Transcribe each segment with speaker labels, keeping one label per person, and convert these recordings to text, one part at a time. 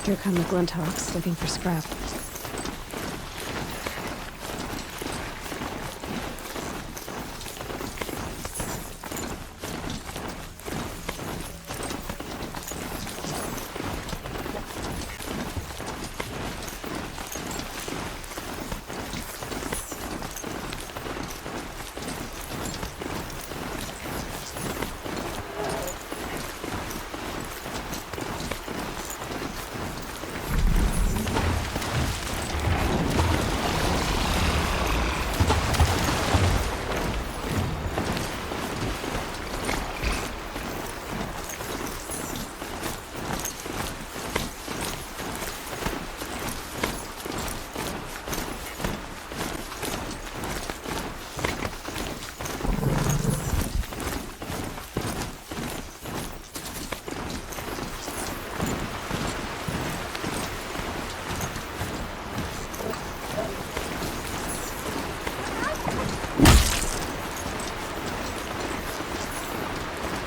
Speaker 1: Here come the Glinthawks looking for scrap.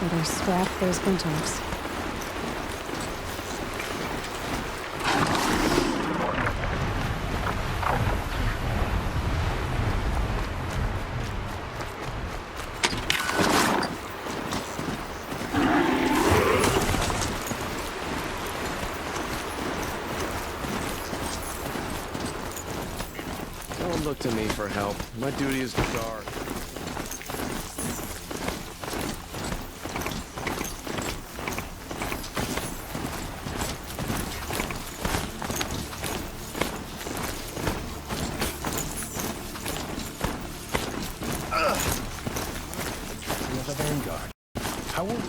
Speaker 1: Better scrap those Glinthawks.
Speaker 2: Don't look to me for help. My duty is to guard. Vanguard. How will we?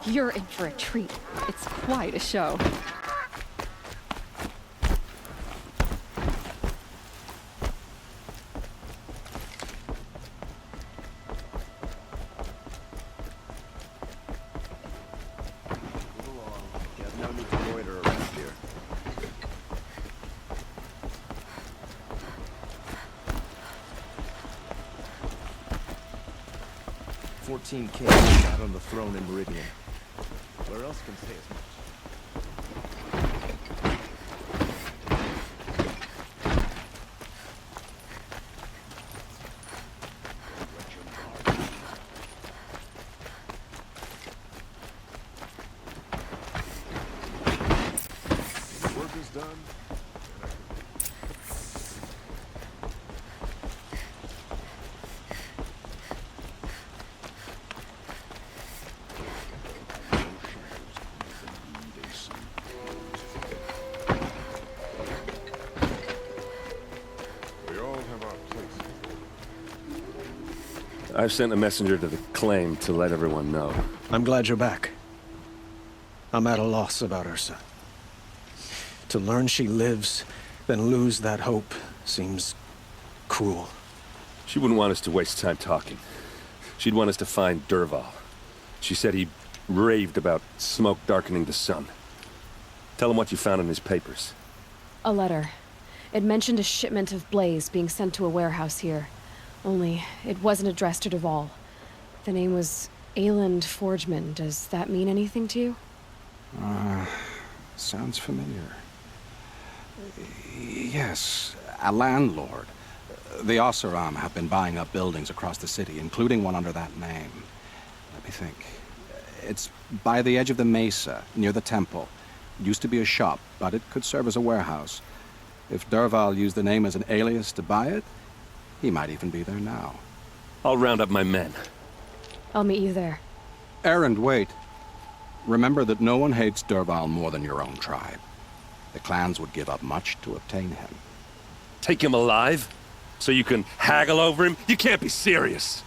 Speaker 3: You're in for a treat. It's quite a show.
Speaker 2: Move along. You have no need to loiter around here. 14 kings sat on the throne in Meridian. Where else can say as much? Work is done.
Speaker 4: I've sent a messenger to the claim to let everyone know.
Speaker 5: I'm glad you're back. I'm at a loss about Ursa. To learn she lives, then lose that hope, seems cruel.
Speaker 4: She wouldn't want us to waste time talking. She'd want us to find Dervahl. She said he raved about smoke darkening the sun. Tell him what you found in his papers.
Speaker 1: A letter. It mentioned a shipment of blaze being sent to a warehouse here. Only, it wasn't addressed to Dervahl. The name was Ayland Forgeman. Does that mean anything to you?
Speaker 6: Sounds familiar. Yes, a landlord. The Oseram have been buying up buildings across the city, including one under that name. Let me think. It's by the edge of the mesa, near the temple. Used to be a shop, but it could serve as a warehouse. If Dervahl used the name as an alias to buy it, he might even be there now.
Speaker 4: I'll round up my men.
Speaker 1: I'll meet you there.
Speaker 6: Erend, wait. Remember that no one hates Dervahl more than your own tribe. The clans would give up much to obtain him.
Speaker 4: Take him alive? So you can haggle over him? You can't be serious.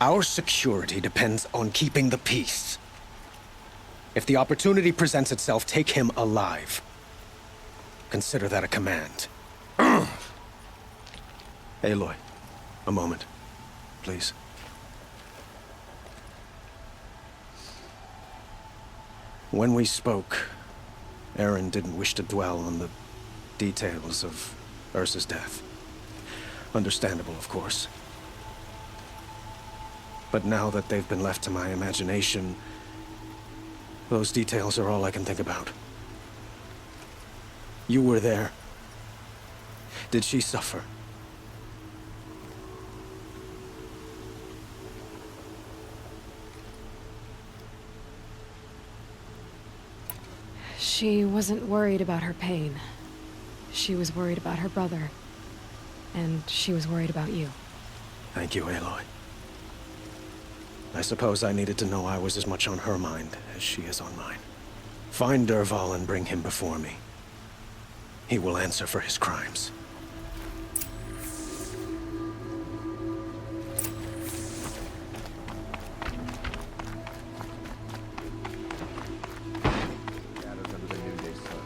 Speaker 5: Our security depends on keeping the peace. If the opportunity presents itself, take him alive. Consider that a command. Aloy, a moment, please. When we spoke, Erend didn't wish to dwell on the details of Ursa's death. Understandable, of course. But now that they've been left to my imagination, those details are all I can think about. You were there. Did she suffer?
Speaker 1: She wasn't worried about her pain. She was worried about her brother. And she was worried about you.
Speaker 5: Thank you, Aloy. I suppose I needed to know I was as much on her mind as she is on mine. Find Dervahl and bring him before me. He will answer for his crimes.
Speaker 2: Shadows under the noonday sun.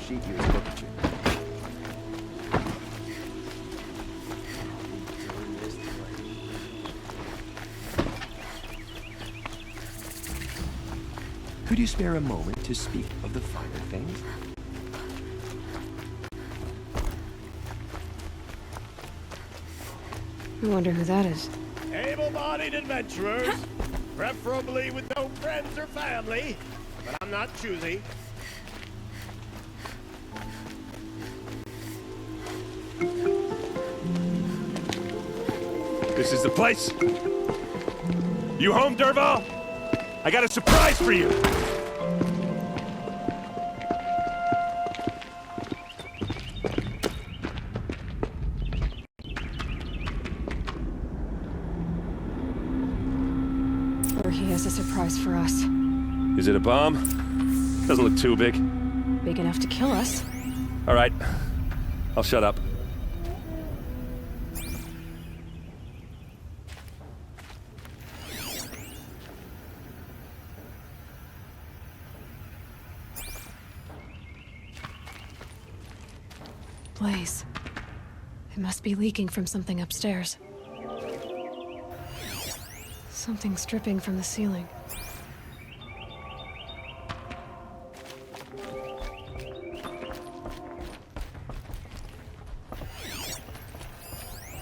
Speaker 2: Sheet you to look at you. Could you spare a moment to speak of the finer things?
Speaker 1: I wonder who that is.
Speaker 7: Able-bodied adventurers, preferably with no friends or family, but I'm not choosy.
Speaker 4: This is the place. You home, Dervahl? I got a surprise for you.
Speaker 1: Or he has a surprise for us.
Speaker 4: Is it a bomb? Doesn't look too big.
Speaker 1: Big enough to kill us.
Speaker 4: All right. I'll shut up.
Speaker 1: Blaze. It must be leaking from something upstairs. Something's dripping from the ceiling.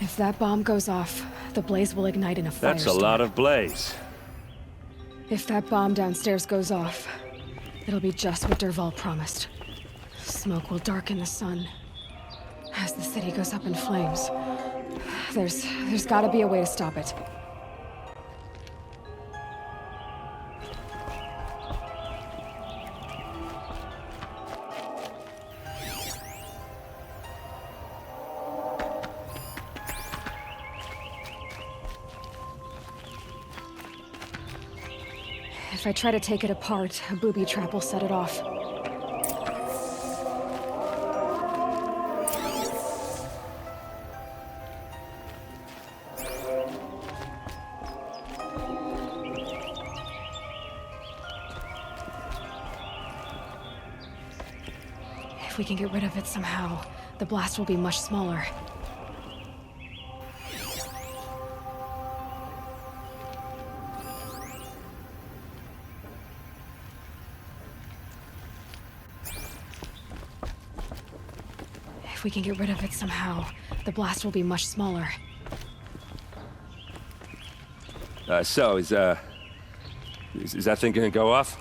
Speaker 1: If that bomb goes off, the blaze will ignite in a firestorm.
Speaker 4: That's a lot of blaze.
Speaker 1: If that bomb downstairs goes off, it'll be just what Dervahl promised. Smoke will darken the sun. As the city goes up in flames, there's gotta be a way to stop it. If I try to take it apart, a booby trap will set it off. If we can get rid of it somehow, the blast will be much smaller. If we can get rid of it somehow, the blast will be much smaller.
Speaker 4: So, is that thing gonna go off?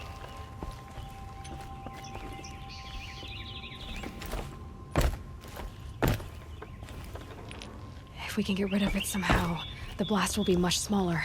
Speaker 1: If we can get rid of it somehow, the blast will be much smaller.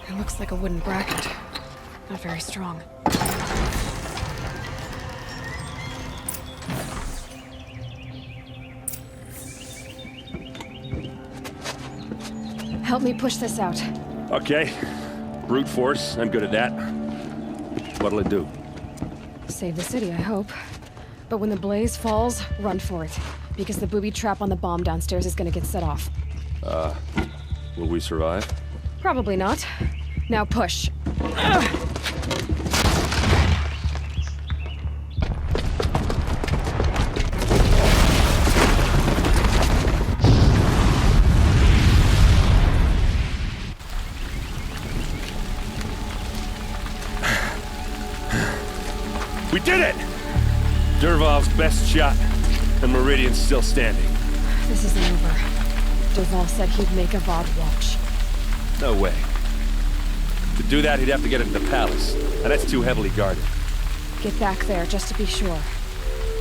Speaker 1: It looks like a wooden bracket. Not very strong. Help me push this out.
Speaker 4: Okay. Brute force, I'm good at that. What'll it do?
Speaker 1: Save the city, I hope. But when the blaze falls, run for it. Because the booby trap on the bomb downstairs is gonna get set off.
Speaker 4: Will we survive?
Speaker 1: Probably not. Now push.
Speaker 4: We did it! Dervahl's best shot, and Meridian's still standing.
Speaker 1: This isn't over. Dervahl said he'd make Avad watch.
Speaker 4: No way. To do that, he'd have to get into the palace, and that's too heavily guarded.
Speaker 1: Get back there, just to be sure.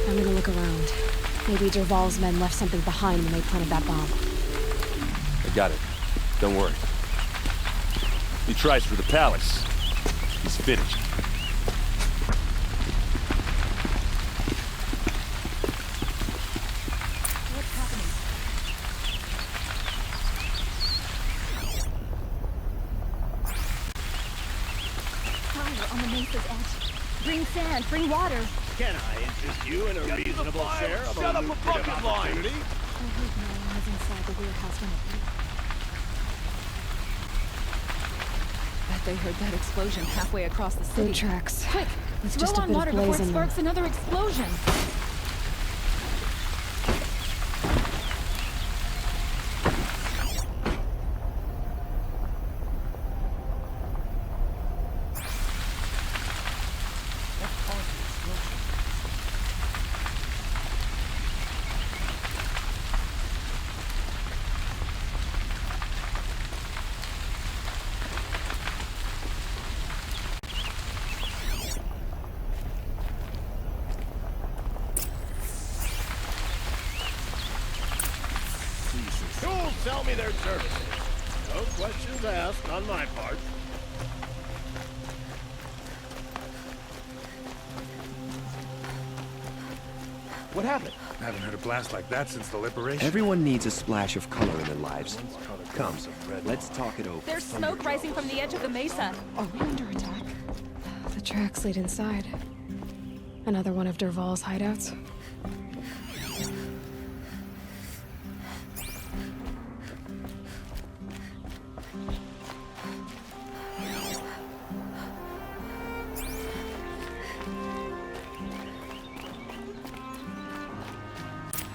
Speaker 1: I'm gonna look around. Maybe Dervahl's men left something behind when they planted that bomb.
Speaker 4: I got it. Don't worry. He tries for the palace. He's finished.
Speaker 3: On the mesa's edge. Bring sand, bring water.
Speaker 7: Can I interest you in a reasonable share of a lucrative opportunity?
Speaker 3: I hope no one was inside the warehouse when it blew. Bet they heard that explosion halfway across the city.
Speaker 1: Food tracks.
Speaker 3: Quick!
Speaker 1: With
Speaker 3: throw
Speaker 1: just a
Speaker 3: on
Speaker 1: bit
Speaker 3: water
Speaker 1: of
Speaker 3: before
Speaker 1: blaze
Speaker 3: it
Speaker 1: in them.
Speaker 3: sparks another explosion.
Speaker 7: Who'll sell me their services? No questions asked on my part.
Speaker 2: What happened?
Speaker 8: I haven't heard a blast like that since the liberation.
Speaker 2: Everyone needs a splash of color in their lives. Come, let's talk it over.
Speaker 3: There's smoke rising from the edge of the mesa. Are we under attack?
Speaker 1: The tracks lead inside. Another one of Dervahl's hideouts.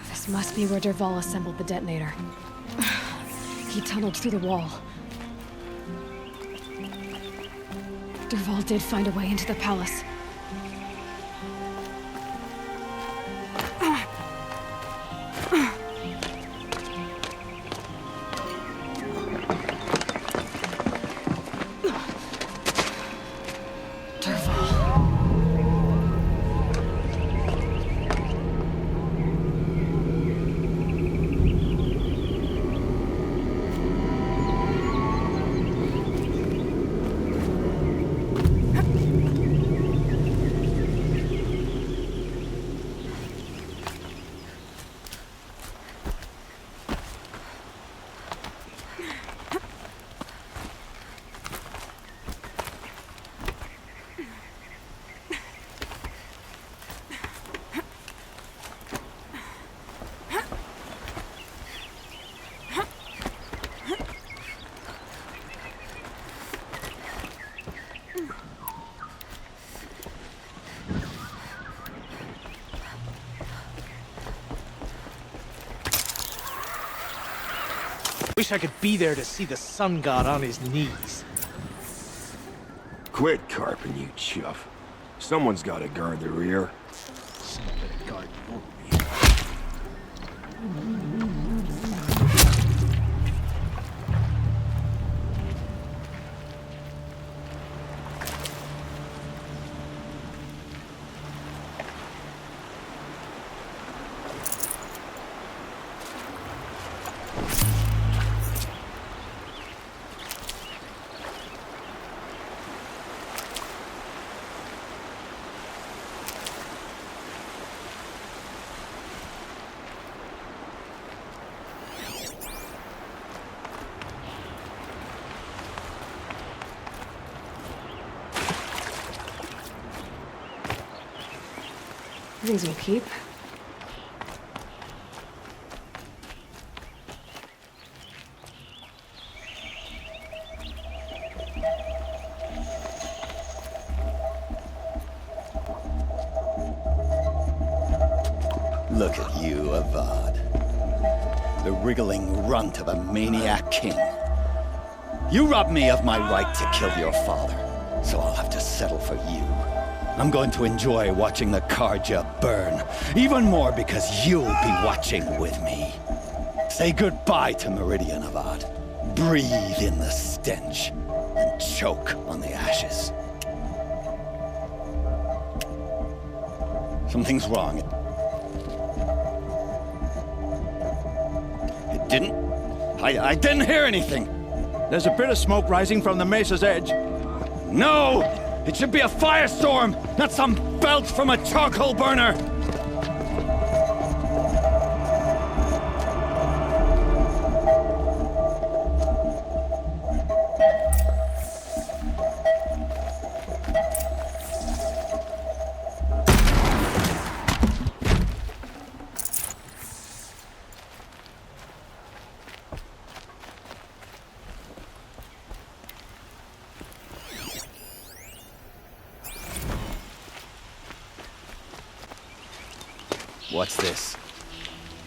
Speaker 1: This must be where Dervahl assembled the detonator. he tunneled through the wall. Dervahl did find a way into the palace.
Speaker 9: Wish I could be there to see the sun god on his knees.
Speaker 10: Quit carping, you chuff. Someone's gotta guard the rear.
Speaker 9: Somebody guard your rear.
Speaker 1: Things will keep.
Speaker 11: Look at you, Avad. The wriggling runt of a maniac king. You robbed me of my right to kill your father, so I'll have to settle for you. I'm going to enjoy watching the Karja burn, even more because you'll be watching with me. Say goodbye to Meridian, Avad. Breathe in the stench, and choke on the ashes. Something's wrong. It didn't... I didn't hear anything.
Speaker 12: There's a bit of smoke rising from the mesa's edge.
Speaker 11: No! It should be a firestorm, not some belch from a charcoal burner! What's this?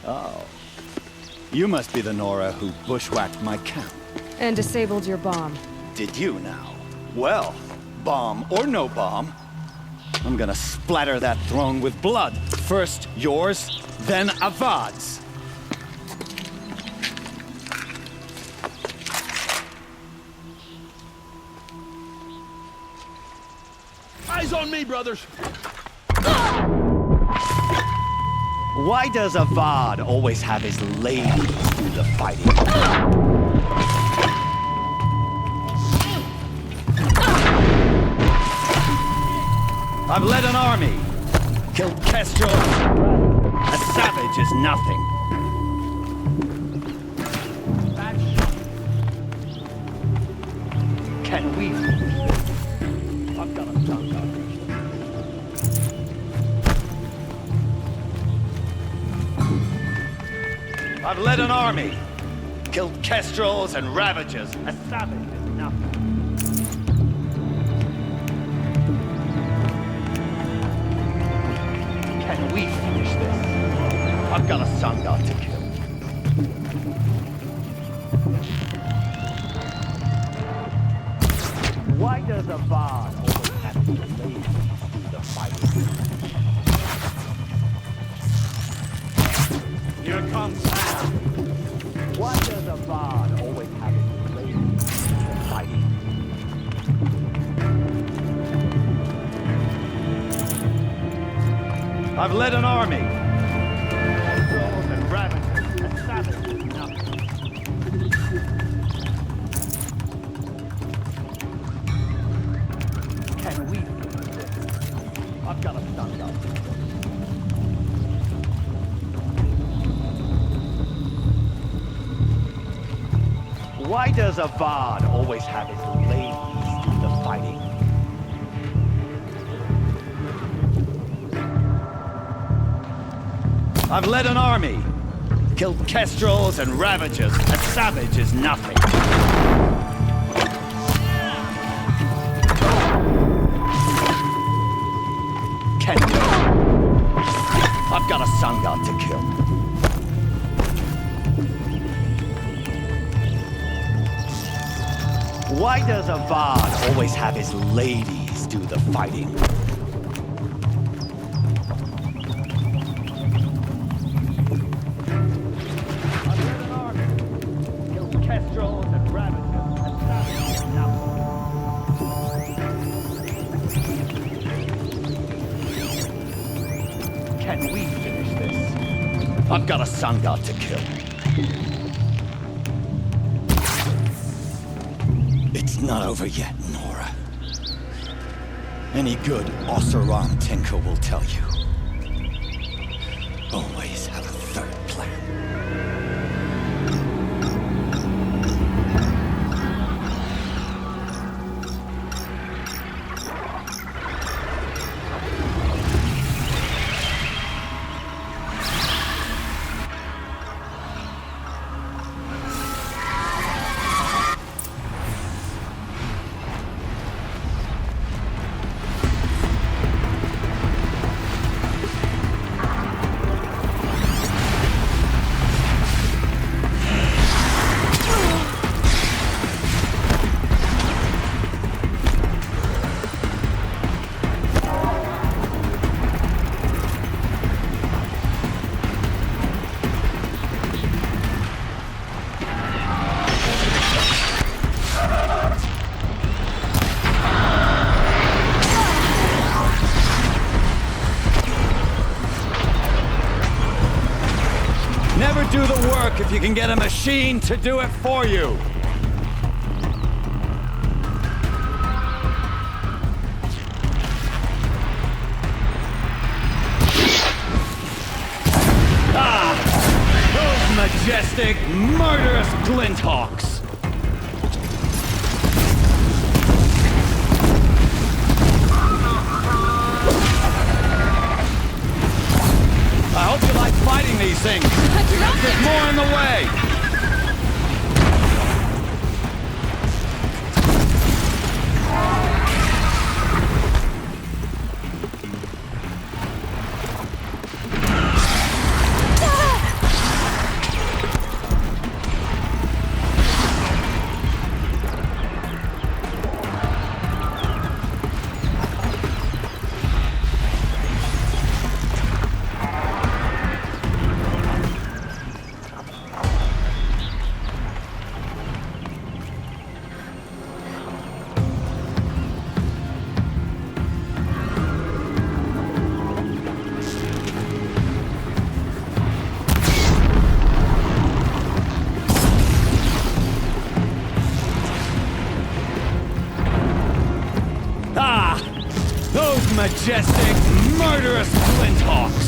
Speaker 11: Oh. You must be the Nora who bushwhacked my camp.
Speaker 1: And disabled your bomb.
Speaker 11: Did you now? Well, bomb or no bomb, I'm gonna splatter that throne with blood. First yours, then Avad's.
Speaker 12: Eyes on me, brothers!
Speaker 11: Why does Avad always have his ladies do the fighting? I've led an army, killed Kestrel. A savage is nothing. Can we? I've got a tongue out. I've led an army, killed Kestrels and Ravagers. A savage is nothing. Can we finish this? I've got a sun god to kill.
Speaker 7: Why does Avad always have to be late to the fighting? Here comes Sam. Why does Avad always have to be late to the fighting?
Speaker 12: I've led an army.
Speaker 7: Trolls and ravagers and savages, nothing. Can we fix this? I've got a stand up. Why does Avad always have his ladies do the fighting?
Speaker 12: I've led an army.
Speaker 11: Killed kestrels and ravagers. A savage is nothing. Can do. I've got a sun god to kill.
Speaker 7: Why does Avad always have his ladies do the fighting? Can we finish this?
Speaker 11: I've got a sun god to kill. It's not over yet, Nora. Any good Oseram tinker will tell you. Always have a third plan.
Speaker 12: Never do the work if you can get a machine to do it for you.
Speaker 11: Ah! Those majestic, murderous glinthawks!
Speaker 12: I hope you like fighting these things, because there's more in the way.
Speaker 11: Majestic, murderous glinthawks!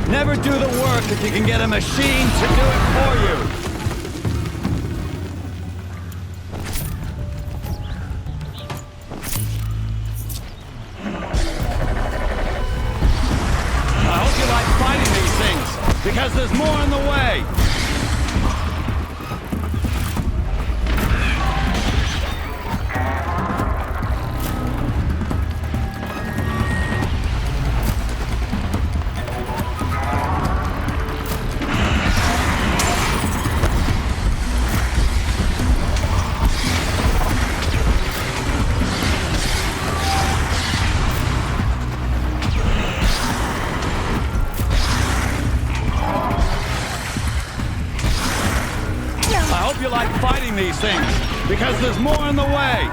Speaker 12: Never do the work if you can get a machine to do it for you. I hope you like fighting these things, because there's more in the way. these things, because there's more in the way!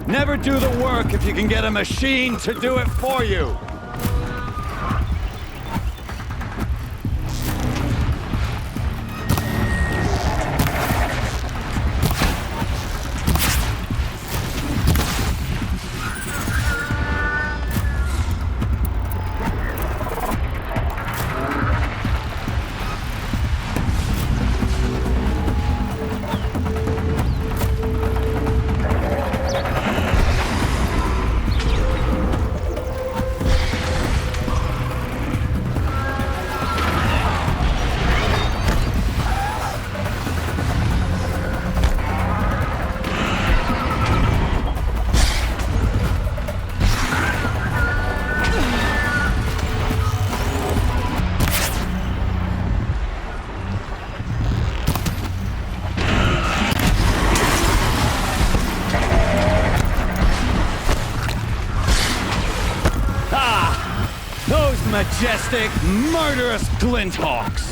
Speaker 12: Never do the work if you can get a machine to do it for you. Majestic, murderous glinthawks!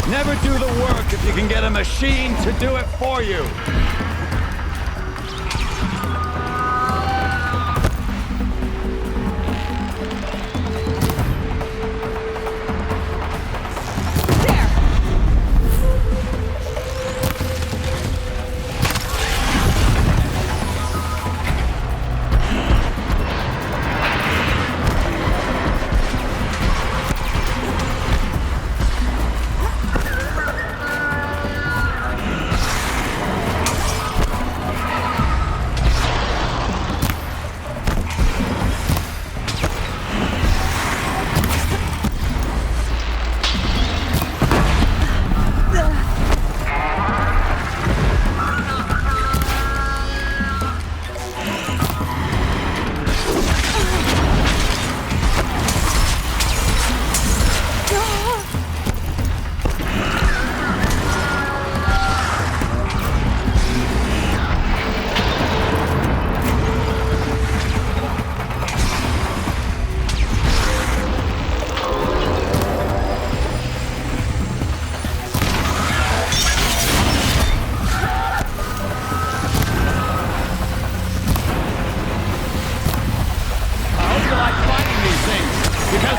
Speaker 12: Never do the work if you can get a machine to do it for you.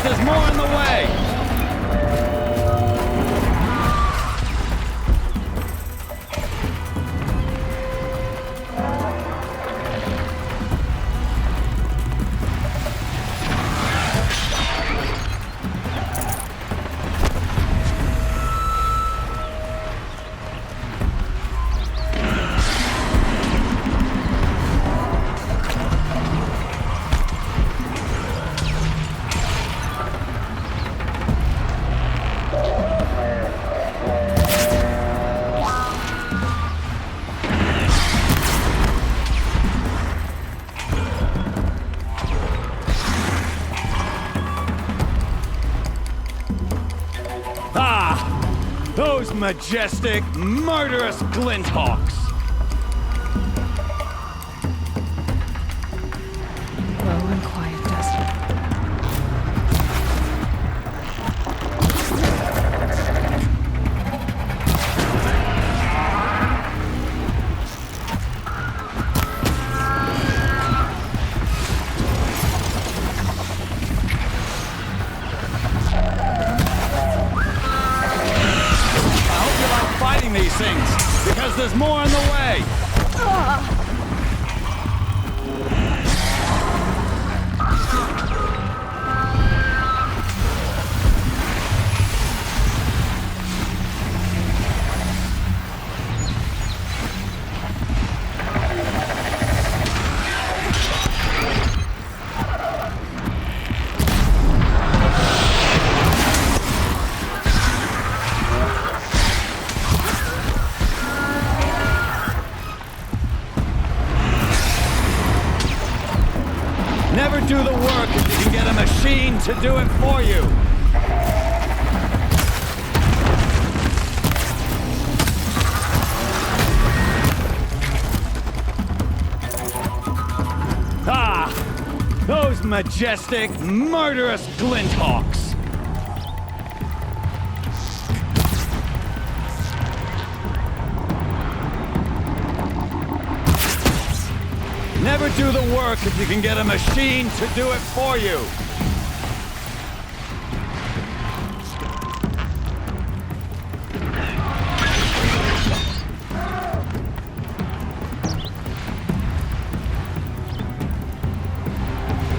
Speaker 12: There's more in the way! Those majestic, murderous glinthawks!
Speaker 1: Low and quiet dust.
Speaker 12: there's more in the way! Never do the work if you can get a machine to do it for you. Ah! Those majestic, murderous glinthawks! Never do the work if you can get a machine to do it for you.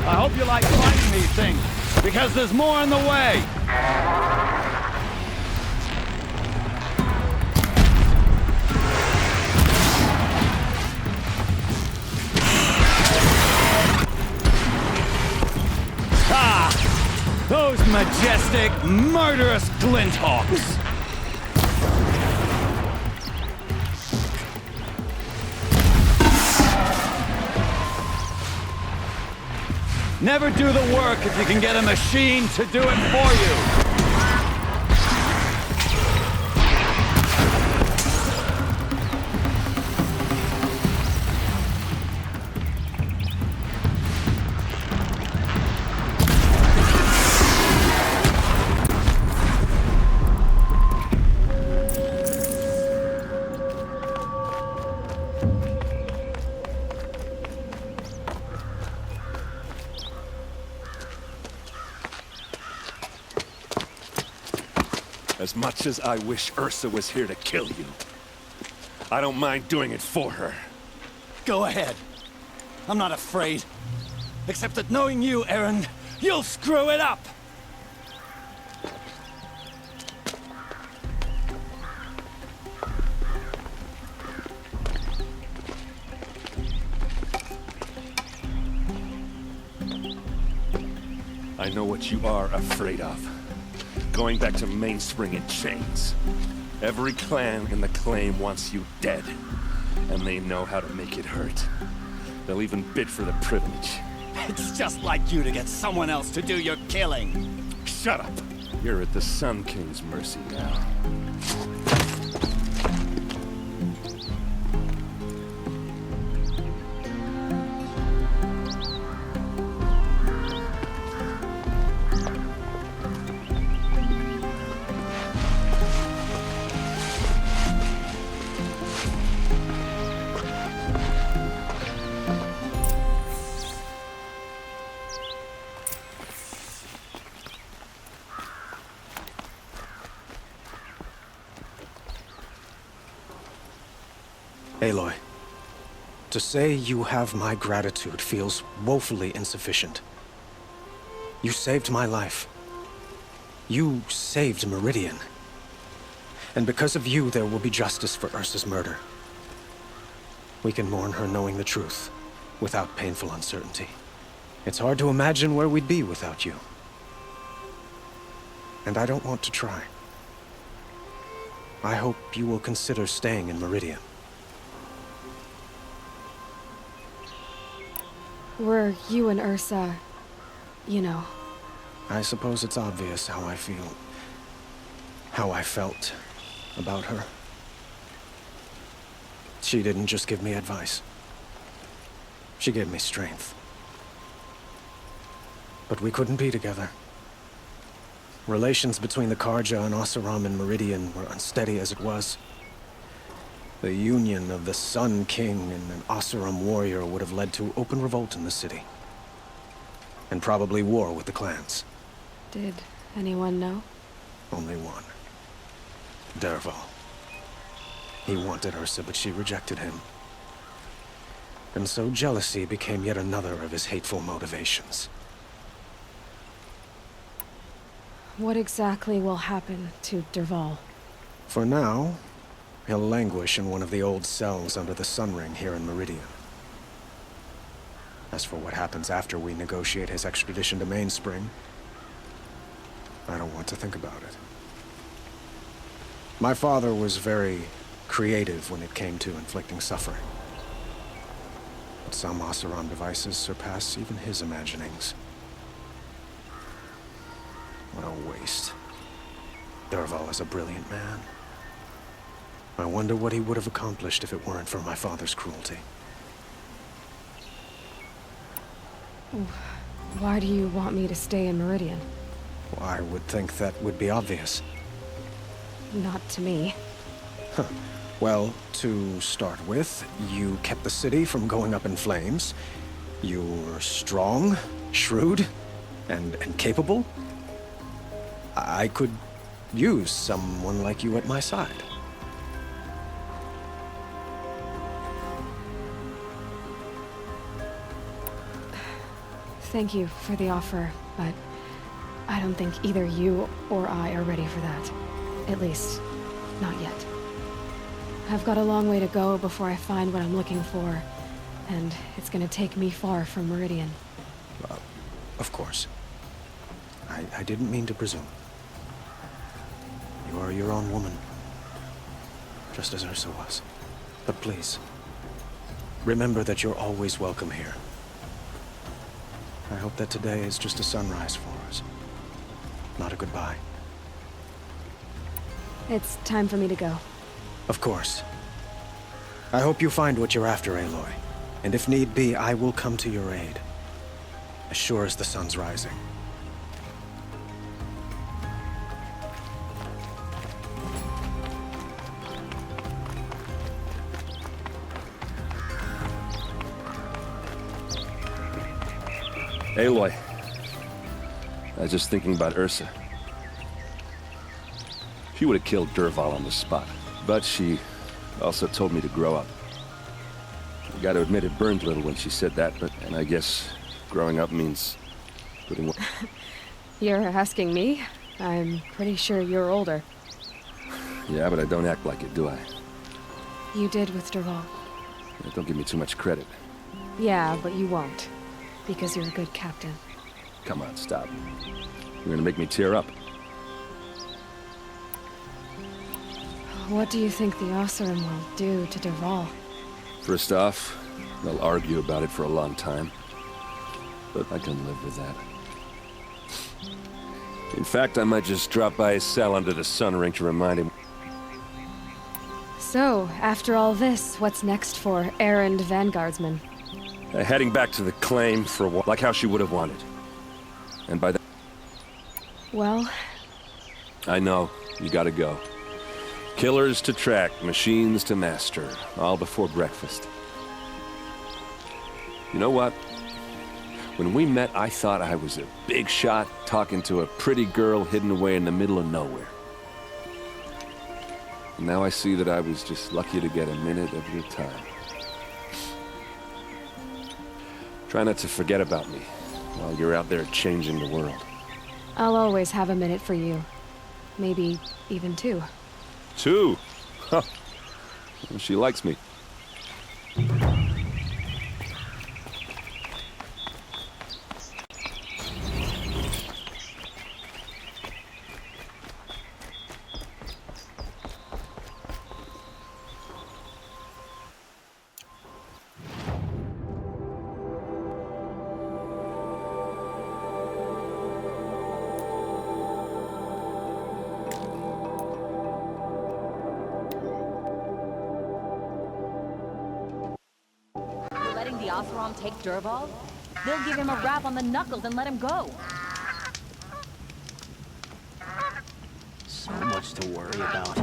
Speaker 12: I hope you like fighting these things, because there's more in the way. Those majestic, murderous glinthawks! Never do the work if you can get a machine to do it for you!
Speaker 4: As much as I wish Ursa was here to kill you, I don't mind doing it for her.
Speaker 11: Go ahead. I'm not afraid. Except that knowing you, Aaron, you'll screw it up!
Speaker 4: I know what you are afraid of. Going back to Mainspring in chains. Every clan in the claim wants you dead. And they know how to make it hurt. They'll even bid for the privilege.
Speaker 11: It's just like you to get someone else to do your killing.
Speaker 4: Shut up! You're at the Sun King's mercy now.
Speaker 5: Aloy, to say you have my gratitude feels woefully insufficient. You saved my life. You saved Meridian. And because of you, there will be justice for Ursa's murder. We can mourn her knowing the truth, without painful uncertainty. It's hard to imagine where we'd be without you. And I don't want to try. I hope you will consider staying in Meridian.
Speaker 1: Were you and Ursa, you know?
Speaker 5: I suppose it's obvious how I feel. How I felt about her. She didn't just give me advice. She gave me strength. But we couldn't be together. Relations between the Karja and Oseram and Meridian were unsteady as it was. The union of the Sun King and an Oseram warrior would have led to open revolt in the city. And probably war with the clans.
Speaker 1: Did anyone know?
Speaker 5: Only one. Dervahl. He wanted Ursa, but she rejected him. And so jealousy became yet another of his hateful motivations.
Speaker 1: What exactly will happen to Dervahl?
Speaker 5: For now, he'll languish in one of the old cells under the Sun Ring here in Meridian. As for what happens after we negotiate his extradition to Mainspring, I don't want to think about it. My father was very creative when it came to inflicting suffering. But some Oseram devices surpass even his imaginings. What a waste. Dervahl is a brilliant man. I wonder what he would have accomplished if it weren't for my father's cruelty.
Speaker 1: Why do you want me to stay in Meridian?
Speaker 5: Well, I would think that would be obvious.
Speaker 1: Not to me.
Speaker 5: Huh. Well, to start with, you kept the city from going up in flames. You were strong, shrewd, and capable. I could use someone like you at my side.
Speaker 1: Thank you for the offer, but I don't think either you or I are ready for that. At least, not yet. I've got a long way to go before I find what I'm looking for, and it's gonna take me far from Meridian.
Speaker 5: Of course. I didn't mean to presume. You are your own woman, just as Ursa was. But please, remember that you're always welcome here. I hope that today is just a sunrise for us, not a goodbye.
Speaker 1: It's time for me to go.
Speaker 5: Of course. I hope you find what you're after, Aloy. And if need be, I will come to your aid. As sure as the sun's rising.
Speaker 4: Aloy. I was just thinking about Ursa. She would have killed Dervahl on the spot, but she also told me to grow up. I gotta admit it burned a little when she said that, and I guess growing up means putting...
Speaker 1: You're asking me? I'm pretty sure you're older.
Speaker 4: Yeah, but I don't act like it, do I?
Speaker 1: You did with Dervahl.
Speaker 4: Yeah, don't give me too much credit.
Speaker 1: Yeah, but you won't. Because you're a good captain.
Speaker 4: Come on, stop. You're gonna make me tear up.
Speaker 1: What do you think the Oseram will do to Dervahl?
Speaker 4: First off, they'll argue about it for a long time. But I can live with that. In fact, I might just drop by his cell under the Sun Ring to remind him.
Speaker 1: So, after all this, what's next for errand vanguardsman?
Speaker 4: Heading back to the claim for a while, like how she would have wanted. And by that...
Speaker 1: Well...
Speaker 4: I know, you gotta go. Killers to track, machines to master, all before breakfast. You know what? When we met, I thought I was a big shot talking to a pretty girl hidden away in the middle of nowhere. And now I see that I was just lucky to get a minute of your time. Try not to forget about me while you're out there changing the world.
Speaker 1: I'll always have a minute for you. Maybe even two.
Speaker 4: Two? Huh. She likes me.
Speaker 13: The Oseram take Dervahl? They'll give him a rap on the knuckles and let him go.
Speaker 9: So much to worry about.